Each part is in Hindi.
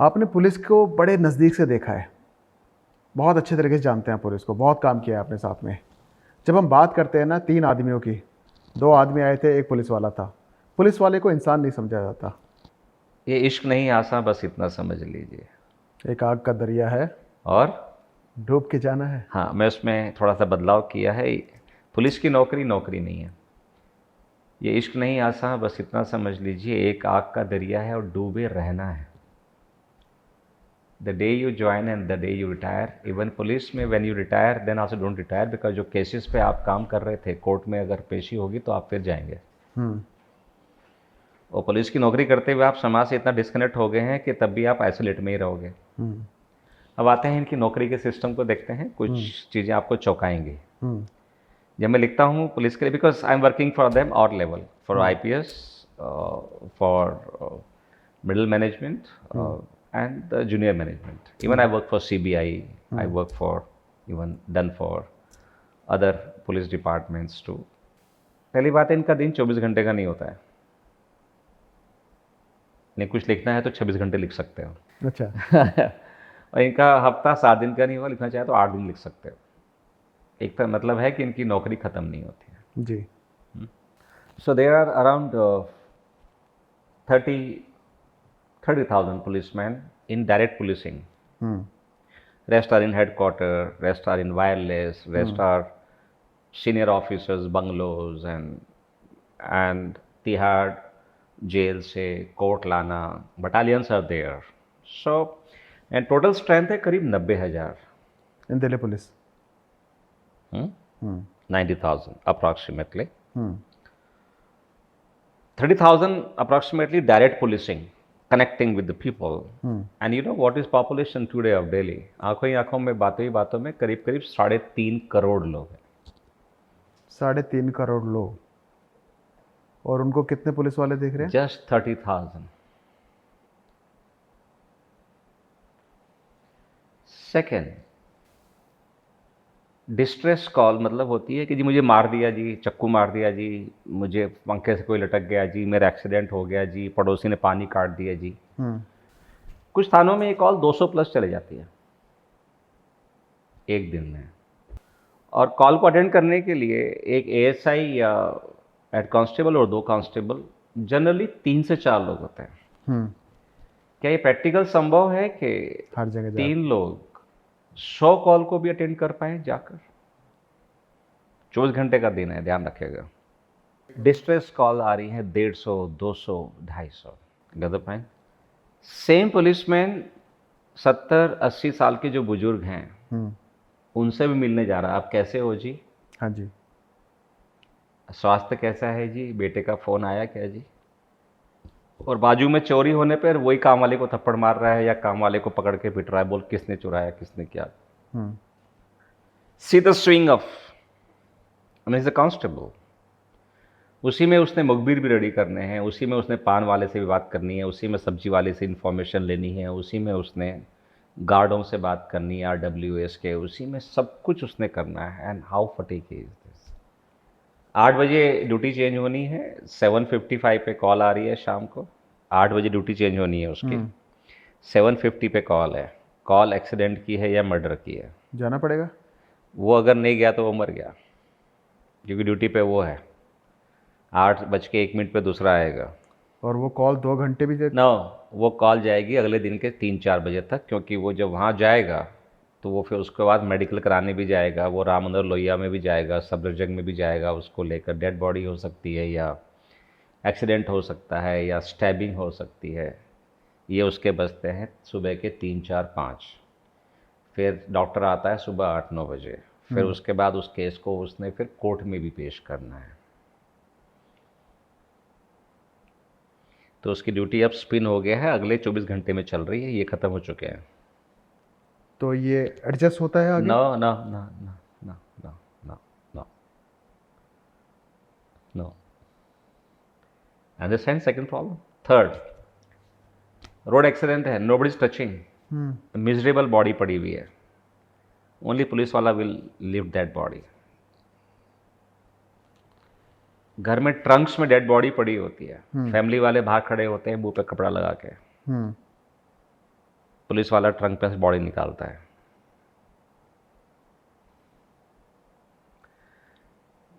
आपने पुलिस को बड़े नज़दीक से देखा है, बहुत अच्छे तरीके से जानते हैं पुलिस को, बहुत काम किया है आपने साथ में। जब हम बात करते हैं ना 3 आदमियों की, 2 आदमी आए थे, एक पुलिस वाला था। पुलिस वाले को इंसान नहीं समझा जाता। ये इश्क नहीं आसान, बस इतना समझ लीजिए। एक आग का दरिया है, और डूब के जाना है। हाँ, मैं उसमें थोड़ा सा बदलाव किया है। पुलिस की नौकरी नौकरी नहीं है। ये इश्क नहीं आसान, बस इतना समझ लीजिए, एक आग का दरिया है और डूबे रहना है। The day you join and the day you retire. Even police में when you retire then also don't retire, because जो केसेस पे आप काम कर रहे थे कोर्ट में अगर पेशी होगी तो आप फिर जाएंगे। हम्म। और पुलिस की नौकरी करते हुए आप समाज से इतना डिस्कनेक्ट हो गए हैं कि तब भी आप आइसोलेट में ही रहोगे। हम्म। अब आते हैं इनकी नौकरी के सिस्टम को, देखते हैं कुछ हम्म। चीज़ें आपको चौंकाएंगी। हम्म। जब मैं लिखता हूँ पुलिस के लिए, because I am working for them और level, for hmm. IPS, for middle management and the junior management. Even I work for CBI, I work for even done for other police departments too. पहली बात है, इनका दिन 24 घंटे का नहीं होता है। इन्हें कुछ लिखना है तो 26 घंटे लिख सकते हो। अच्छा। और इनका हफ्ता 7 दिन का नहीं होगा, लिखना चाहे तो 8 दिन लिख सकते हो। एक तो मतलब है कि इनकी नौकरी ख़त्म नहीं होती है। जी। So there are around 30,000 policemen in direct policing. Hmm. Rest are in headquarter, rest are in wireless, rest are senior officers bungalows and Tihar jail से कोर्ट लाना, battalions are there. So and total strength है करीब 90,000। इन Delhi police. Hmm. 90,000 approximately। Hmm. 30,000 approximately direct policing, connecting with the people। And you know what is population today of Delhi? आंखों ही आंखों में बातों ही बातों में करीब करीब 3.5 करोड़ लोग हैं। 3.5 करोड़ लोग, और उनको कितने पुलिस वाले देख रहे हैं? जस्ट 30,000। सेकेंड, डिस्ट्रेस कॉल मतलब होती है कि जी मुझे मार दिया जी, चक्कू मार दिया जी, मुझे पंखे से कोई लटक गया जी, मेरा एक्सीडेंट हो गया जी, पड़ोसी ने पानी काट दिया जी। हम्म। कुछ थानों में ये कॉल 200 प्लस चले जाती है एक दिन में। और कॉल को अटेंड करने के लिए एक एएसआई या हेड कांस्टेबल और 2 कांस्टेबल, जनरली 3 से 4 लोग होते हैं। हम्म। क्या ये प्रैक्टिकल संभव है कि हर जगह 3 लोग 100 कॉल को भी अटेंड कर पाए जाकर? 24 घंटे का दिन है, ध्यान रखिएगा। डिस्ट्रेस कॉल आ रही है 150, 200, 250। गजब है। सेम पुलिसमैन 70-80 साल के जो बुजुर्ग हैं उनसे भी मिलने जा रहा है। आप कैसे हो जी? हाँ जी। स्वास्थ्य कैसा है जी? बेटे का फोन आया क्या जी? और बाजू में चोरी होने पर वही काम वाले को थप्पड़ मार रहा है या काम वाले को पकड़ के पिट रहा है, बोल किसने चुराया किसने क्या। See the swing of the constable. उसी में उसने मुखबिर भी रेडी करने हैं, उसी में उसने पान वाले से भी बात करनी है, उसी में सब्जी वाले से इन्फॉर्मेशन लेनी है, उसी में उसने गार्डों से बात करनी है, RWS के, उसी में सब कुछ उसने करना है। And how fatigue is this. 8 बजे ड्यूटी चेंज होनी है, 7:55 पे कॉल आ रही है शाम को। 8 बजे ड्यूटी चेंज होनी है उसकी, 7:50 पे कॉल है। कॉल एक्सीडेंट की है या मर्डर की है? जाना पड़ेगा। वो अगर नहीं गया तो वो मर गया, क्योंकि ड्यूटी पे वो है। 8:01 पे दूसरा आएगा। और वो कॉल 2 घंटे भी दे। नो, वो कॉल जाएगी अगले दिन के 3-4 बजे तक, क्योंकि वो जब वहाँ जाएगा तो वो फिर उसके बाद मेडिकल कराने भी जाएगा, वो राम मंदिर लोहिया में भी जाएगा, सफदरजंग में भी जाएगा, उसको लेकर डेड बॉडी हो सकती है या एक्सीडेंट हो सकता है या स्टैबिंग हो सकती है। ये उसके बजते हैं सुबह के 3-4-5। फिर डॉक्टर आता है सुबह 8-9 बजे। फिर उसके बाद उस केस को उसने फिर कोर्ट में भी पेश करना है। तो उसकी ड्यूटी अब स्पिन हो गया है, अगले 24 घंटे में चल रही है, ये ख़त्म हो चुके हैं। तो ये एडजस्ट होता है आगे? No no no no no no no no no. Understand second problem. Third, road accident है, nobody is touching, miserable body पड़ी हुई है, ओनली पुलिस वाला विल लिफ्ट दैट बॉडी। घर में ट्रंक्स में डेड बॉडी पड़ी होती है, फैमिली वाले बाहर खड़े होते हैं मुंह पे कपड़ा लगा के। पुलिस वाला ट्रंक पे से बॉडी निकालता है।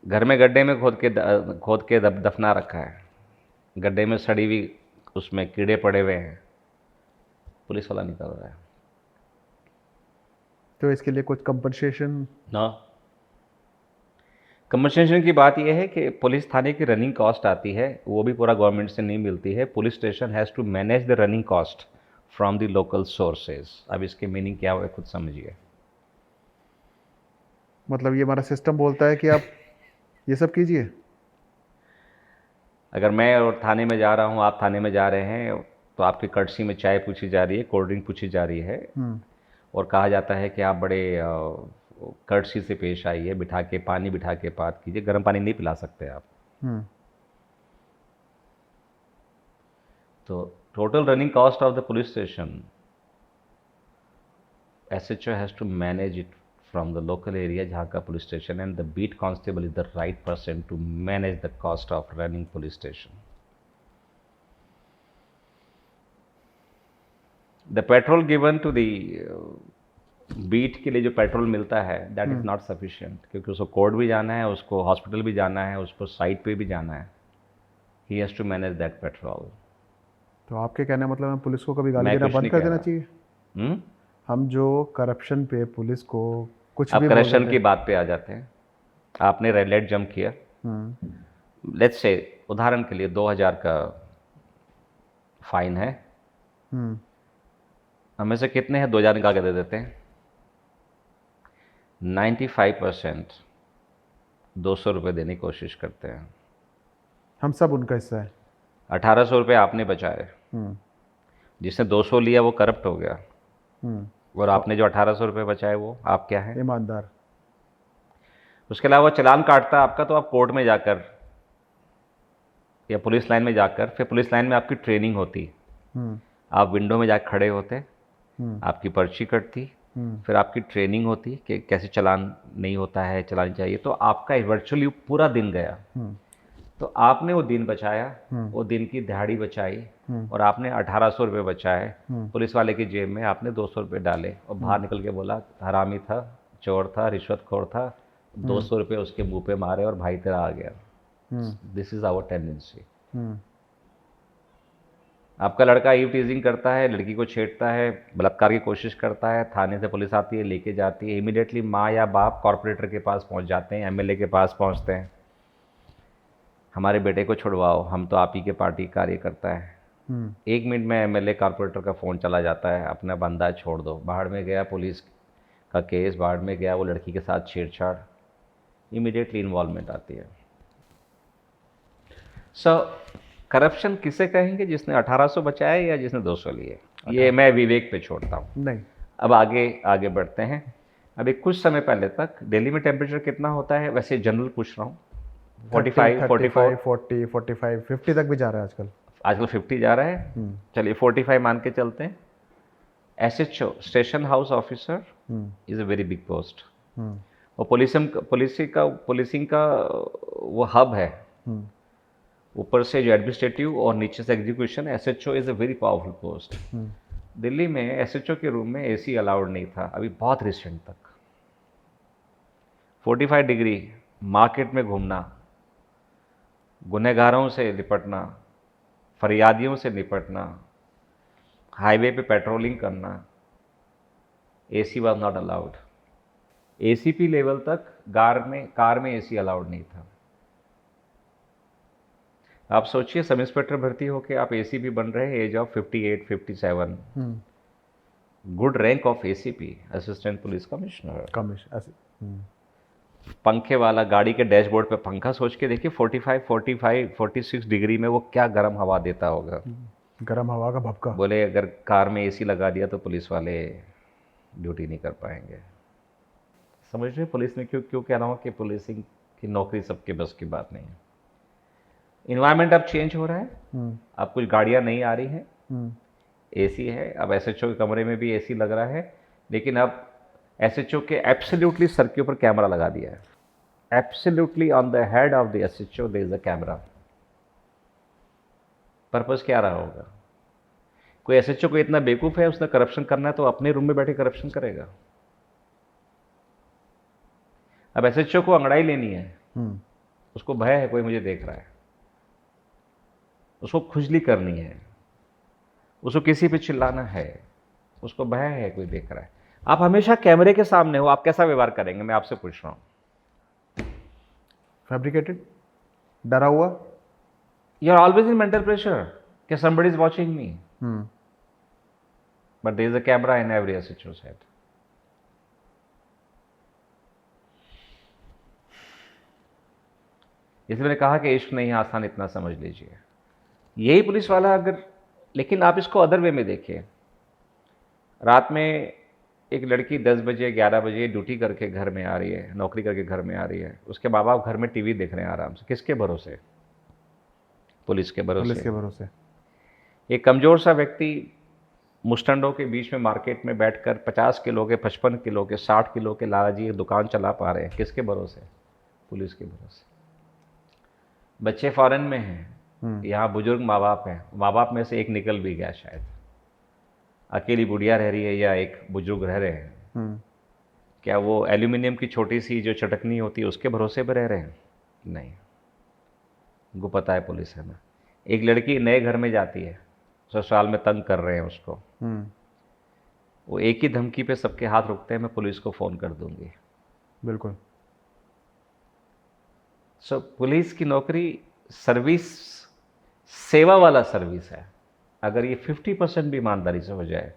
घर में गड्ढे में खोद के दफना रखा है, गड्ढे में सड़ी हुई उसमें कीड़े पड़े हुए हैं, पुलिस वाला निकाल रहा है। तो इसके लिए कुछ कंपनसेशन? ना, कंपनसेशन की बात यह है कि पुलिस थाने की रनिंग कॉस्ट आती है, वो भी पूरा गवर्नमेंट से नहीं मिलती है। Police station has to manage the running cost from the local sources. अब इसके मीनिंग क्या हुआ खुद समझिए। मतलब ये हमारा सिस्टम बोलता है कि आप ये सब कीजिए। अगर मैं और थाने में जा रहा हूँ, आप थाने में जा रहे हैं, तो आपकी कर्टसी में चाय पूछी जा रही है, कोल्ड ड्रिंक पूछी जा रही है, और कहा जाता है कि आप बड़े कर्टसी से पेश आइए, बिठा के पानी बिठा के बात कीजिए। गर्म पानी नहीं पिला सकते आप। तो total running cost of the police station, SHO has to manage it from the local area जहाँ का police station, and the beat constable is the right person to manage the cost of running police station. The petrol given to the beat के लिए जो पेट्रोल मिलता है, that is not sufficient, क्योंकि उसको कोर्ट भी जाना है, उसको हॉस्पिटल भी जाना है, उसको साइट पे भी जाना है। He has to manage that petrol. तो आपके कहने का मतलब है पुलिस को कभी गाली देना बंद कर देना चाहिए? हम जो करप्शन पे पुलिस को कुछ अब भी करप्शन की बात पे आ जाते हैं। आपने रेड लाइट जंप किया, लेट्स से उदाहरण के लिए 2000 का फाइन है, हमें से कितने हैं 2000 निकाल के दे देते हैं? 95% 200 रुपये देने की कोशिश करते हैं। हम सब उनका हिस्सा है। 1800 रुपये आपने बचाए, जिसने 200 लिया वो करप्ट हो गया, और आपने जो 1800 रुपये बचाए वो आप क्या है? ईमानदार। उसके अलावा चलान काटता आपका, तो आप कोर्ट में जाकर या पुलिस लाइन में जाकर, फिर पुलिस लाइन में आपकी ट्रेनिंग होती, आप विंडो में जाकर खड़े होते, आपकी पर्ची कटती, फिर आपकी ट्रेनिंग होती कि कैसे चलान नहीं होता है, चलानी चाहिए। तो आपका वर्चुअली पूरा दिन गया, तो आपने वो दिन बचाया, वो दिन की दिहाड़ी बचाई, और आपने 1800 रुपये बचाए। पुलिस वाले की जेब में आपने 200 रुपये डाले, और बाहर निकल के बोला हरामी था, चोर था, रिश्वतखोर था, 200 रुपये उसके मुंह पे मारे और भाई तेरा आ गया। This is our tendency. आपका लड़का ईव टीजिंग करता है, लड़की को छेड़ता है, बलात्कार की कोशिश करता है, थाने से पुलिस आती है, लेके जाती है, इमीडिएटली माँ या बाप कॉर्पोरेटर के पास पहुंच जाते हैं, MLA के पास पहुंचते हैं, हमारे बेटे को छुड़वाओ, हम तो आप ही के पार्टी कार्य करता है। 1 मिनट में MLA कॉर्पोरेटर का फ़ोन चला जाता है, अपना बंदा छोड़ दो। बाहर में गया पुलिस का केस, बाहर में गया वो लड़की के साथ छेड़छाड़, इमीडिएटली इन्वॉल्वमेंट आती है। सो करप्शन किसे कहेंगे? जिसने 1800 बचाए या जिसने 200 लिए? ये मैं विवेक पे छोड़ता हूँ। नहीं। अब आगे बढ़ते हैं। अभी कुछ समय पहले तक दिल्ली में टेम्परेचर कितना होता है? वैसे जनरल पूछ रहा हूँ। 45, 44, 40, 45, 50 तक भी जा रहा है आजकल। आजकल 50 जा रहा है। चलिए 45 मान के चलते हैं। SHO station house officer is a very big post, और पुलिसिंग का वो हब है। ऊपर से जो एडमिनिस्ट्रेटिव और नीचे से execution. SHO is a very powerful post. Delhi में SHO के रूम में AC अलाउड नहीं था अभी बहुत रिसेंट तक। 45 डिग्री मार्केट में घूमना, गुनहगारों से निपटना, फरियादियों से निपटना, हाईवे पे पेट्रोलिंग करना, AC was not allowed. ACP level तक कार में AC अलाउड नहीं था। आप सोचिए सब इंस्पेक्टर भर्ती होके आप ACP बन रहे हैं, age of 58, 57, good rank of ACP, assistant police commissioner. पंखे वाला गाड़ी के डैशबोर्ड पे पंखा, सोच के देखिए 45, 46 डिग्री में वो क्या गर्म हवा देता होगा। गर्म हवा का भपका। बोले अगर कार में AC लगा दिया तो पुलिस वाले ड्यूटी नहीं कर पाएंगे। समझ रहे पुलिस में क्यों कह रहा हूँ कि पुलिसिंग की नौकरी सबके बस की बात नहीं है। इन्वायरमेंट अब चेंज हो रहा है, अब कुछ गाड़ियाँ नहीं आ रही हैं, AC है। अब SHO के कमरे में भी AC लग रहा है, लेकिन अब SHO के एब्सोल्युटली सर के ऊपर कैमरा लगा दिया है। Absolutely on the head of the SHO there is a camera. Purpose क्या रहा होगा? कोई एसएचओ को इतना बेवकूफ़ है, उसने करप्शन करना है तो अपने रूम में बैठे करप्शन करेगा। अब एसएचओ को अंगड़ाई लेनी है, उसको भय है कोई मुझे देख रहा है, उसको खुजली करनी है, उसको किसी पे चिल्लाना है, उसको भय है कोई देख रहा है। आप हमेशा कैमरे के सामने हो, आप कैसा व्यवहार करेंगे? मैं आपसे पूछ रहा हूं। फैब्रिकेटेड, डरा हुआ। You are always in mental pressure कि somebody is watching me, but there is a camera in every SHO's head. इसलिए मैंने कहा कि इश्क नहीं आसान, इतना समझ लीजिए। यही पुलिस वाला अगर, लेकिन आप इसको अदर वे में देखिए। रात में एक लड़की 10 बजे 11 बजे ड्यूटी करके घर में आ रही है, नौकरी करके घर में आ रही है, उसके माँ बाप घर में टीवी देख रहे हैं आराम से, किसके भरोसे? पुलिस के भरोसे। पुलिस के भरोसे। एक कमज़ोर सा व्यक्ति मुस्टंडों के बीच में मार्केट में बैठकर 50 किलो के, 55 किलो के, 60 किलो के लालाजी एक दुकान चला पा रहे हैं, किसके भरोसे? पुलिस के भरोसे। बच्चे फॉरेन में हैं, यहाँ बुजुर्ग माँ बाप हैं, माँ बाप में से एक निकल भी गया शायद, अकेली बुढ़िया रह रही है या एक बुजुर्ग रह रहे हैं, क्या वो एल्यूमिनियम की छोटी सी जो चटकनी होती है उसके भरोसे पर रह रहे हैं? नहीं, उनको पता है पुलिस है ना। एक लड़की नए घर में जाती है, ससुराल में तंग कर रहे हैं उसको, वो एक ही धमकी पे सबके हाथ रुकते हैं, मैं पुलिस को फ़ोन कर दूंगी। बिल्कुल। सो पुलिस की नौकरी सर्विस, सेवा वाला सर्विस है। अगर ये 50% भी ईमानदारी से हो जाए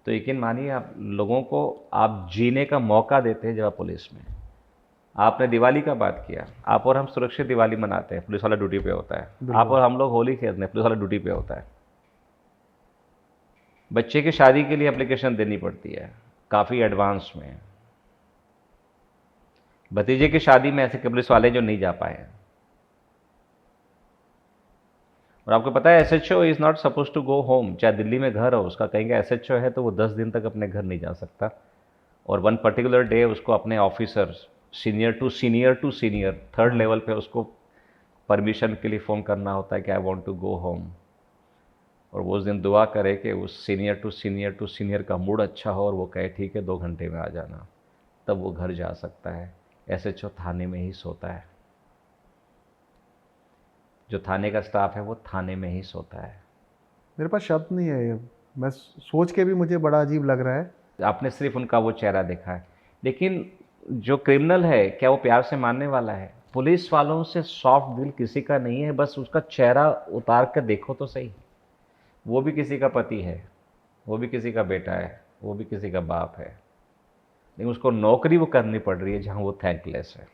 तो यकीन मानिए आप लोगों को आप जीने का मौका देते हैं। जब आप पुलिस में, आपने दिवाली का बात किया, आप और हम सुरक्षित दिवाली मनाते हैं, पुलिस वाला ड्यूटी पे होता है। आप और हम लोग होली खेलते हैं, पुलिस वाला ड्यूटी पे होता है। बच्चे की शादी के लिए एप्लीकेशन देनी पड़ती है काफ़ी एडवांस में। भतीजे की शादी में ऐसे पुलिस वाले जो नहीं जा पाए हैं। और आपको पता है SHO is not suppose to go home. चाहे दिल्ली में घर हो, उसका कहेंगे एसएचओ है तो वो 10 दिन तक अपने घर नहीं जा सकता। और वन पर्टिकुलर डे उसको अपने officer, senior to senior, 3rd level पे उसको परमिशन के लिए फ़ोन करना होता है कि I want to go home. और वो उस दिन दुआ करे कि उस सीनियर टू सीनियर का मूड अच्छा हो और वो कहे ठीक है 2 घंटे में आ जाना, तब वो घर जा सकता है। एसएचओ थाने में ही सोता है, जो थाने का स्टाफ है वो थाने में ही सोता है। मेरे पास शब्द नहीं है ये, मैं सोच के भी मुझे बड़ा अजीब लग रहा है। आपने सिर्फ उनका वो चेहरा देखा है, लेकिन जो क्रिमिनल है क्या वो प्यार से मानने वाला है? पुलिस वालों से सॉफ्ट दिल किसी का नहीं है, बस उसका चेहरा उतार कर देखो तो सही। वो भी किसी का पति है, वो भी किसी का बेटा है, वो भी किसी का बाप है, लेकिन उसको नौकरी वो करनी पड़ रही है जहाँ वो थैंकलेस है।